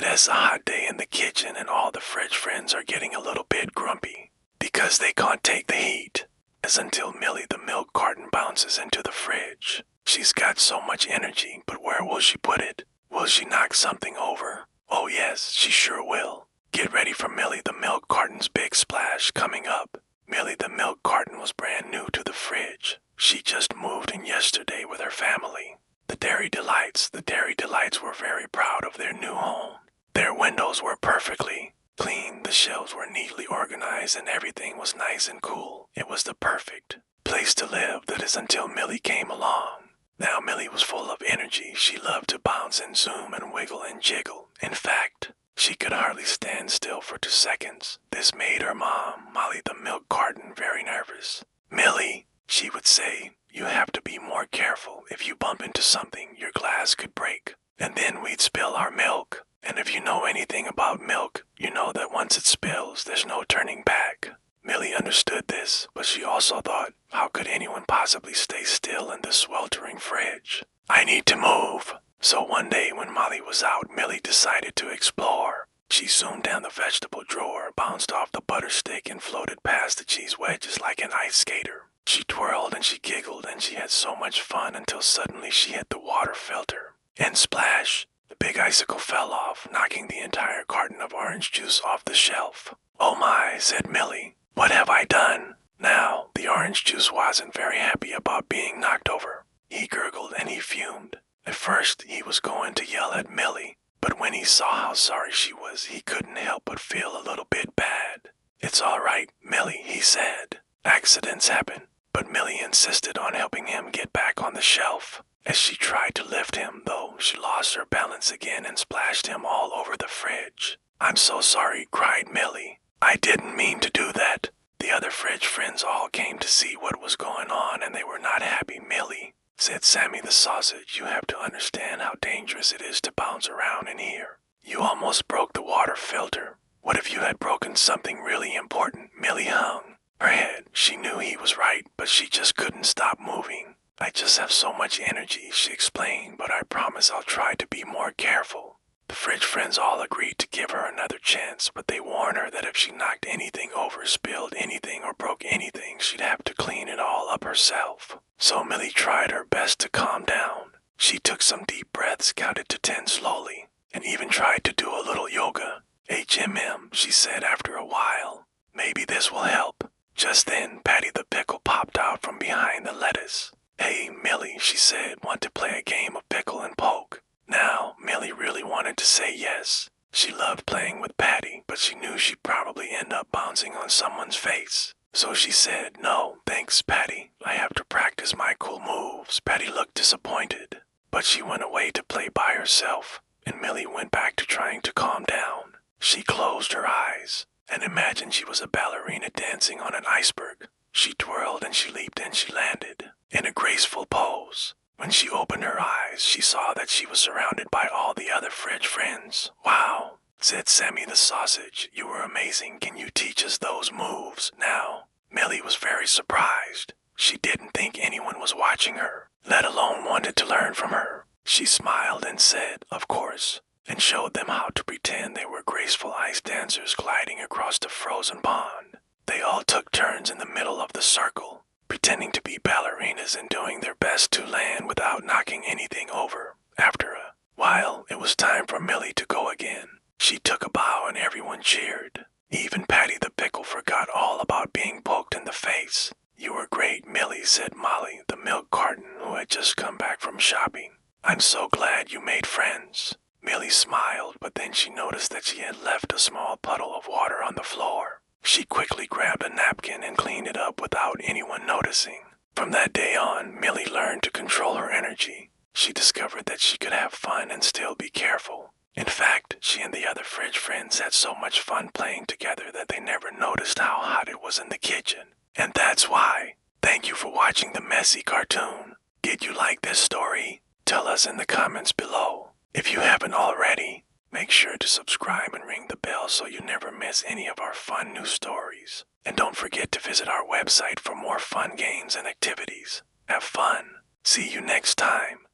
It is a hot day in the kitchen and all the fridge friends are getting a little bit grumpy because they can't take the heat. As until Millie the milk carton bounces into the fridge. She's got so much energy, but where will she put it? Will she knock something over? Oh yes, she sure will. Get ready for Millie the milk carton's big splash coming up. Millie the milk carton was brand new to the fridge. She just moved in yesterday with her family. The Dairy Delights were very proud of their new home. Their windows were perfectly clean, the shelves were neatly organized, and everything was nice and cool. It was the perfect place to live. That is until Millie came along. Now Millie was full of energy. She loved to bounce and zoom and wiggle and jiggle. In fact, she could hardly stand still for 2 seconds. This made her mom, Molly the milk carton, very nervous. "Millie," she would say, "you have to be more careful. If you bump into something, your glass could break. And then we'd spill our milk. And if you know anything about milk, you know that once it spills, there's no turning back." Millie understood this, but she also thought, how could anyone possibly stay still in the sweltering fridge? "I need to move." So one day when Molly was out, Millie decided to explore. She zoomed down the vegetable drawer, bounced off the butter stick, and floated past the cheese wedges like an ice skater. She twirled and she giggled and she had so much fun until suddenly she hit the water filter. And splash! The big icicle fell off, knocking the entire carton of orange juice off the shelf. "Oh my," said Millie. "What have I done?" Now, the orange juice wasn't very happy about being knocked over. He gurgled and he fumed. At first, he was going to yell at Millie, but when he saw how sorry she was, he couldn't help but feel a little bit bad. "It's all right, Millie," he said. "Accidents happen." But Millie insisted on helping him get back on the shelf. As she tried to lift him, though, she lost her balance again and splashed him all over the fridge. "I'm so sorry," cried Millie. "I didn't mean to do that." The other fridge friends all came to see what was going on, and they were not happy. "Millie," said Sammy the sausage, "you have to understand how dangerous it is to bounce around in here. You almost broke the water filter. What if you had broken something really important?" Millie hung her head. She knew he was right, but she just couldn't stop moving. "I just have so much energy," she explained, "but I promise I'll try to be more careful." The fridge friends all agreed to give her another chance, but they warned her that if she knocked anything over, spilled anything, or broke anything, she'd have to clean it all up herself. So Millie tried her best to calm down. She took some deep breaths, counted to 10 slowly, and even tried to do a little yoga. "HMM," she said after a while. "Maybe this will help." Just then, Patty the pickle popped out from behind the lettuce. "Hey, Millie," she said, "want to play a game of pickle and poke?" Now, Millie really wanted to say yes. She loved playing with Patty, but she knew she'd probably end up bouncing on someone's face. So she said, "No, thanks, Patty. I have to practice my cool moves." Patty looked disappointed, but she went away to play by herself, and Millie went back to trying to calm down. She closed her eyes and imagined she was a ballerina dancing on an iceberg. She twirled and she leaped and she landed in a graceful pose. When she opened her eyes, she saw that she was surrounded by all the other fridge friends. "Wow," said Sammy the sausage, "you were amazing. Can you teach us those moves now?" Millie was very surprised. She didn't think anyone was watching her, let alone wanted to learn from her. She smiled and said, "Of course," and showed them how to pretend they were graceful ice dancers gliding across the frozen pond. They all took turns in the middle of the circle, pretending to be ballerinas and doing their best to land without knocking anything over. After a while, it was time for Millie to go again. She took a bow and everyone cheered. Even Patty the pickle forgot all about being poked in the face. "You were great, Millie," said Molly, the milk carton, who had just come back from shopping. "I'm so glad you made friends." Millie smiled, but then she noticed that she had left a small puddle of water on the floor. She quickly grabbed a napkin and cleaned it up without anyone noticing. From that day on, Millie learned to control her energy. She discovered that she could have fun and still be careful. In fact, she and the other fridge friends had so much fun playing together that they never noticed how hot it was in the kitchen. And that's why. Thank you for watching the messy cartoon. Did you like this story? Tell us in the comments below. If you haven't already, make sure to subscribe and ring the bell so you never miss any of our fun new stories. And don't forget to visit our website for more fun games and activities. Have fun. See you next time.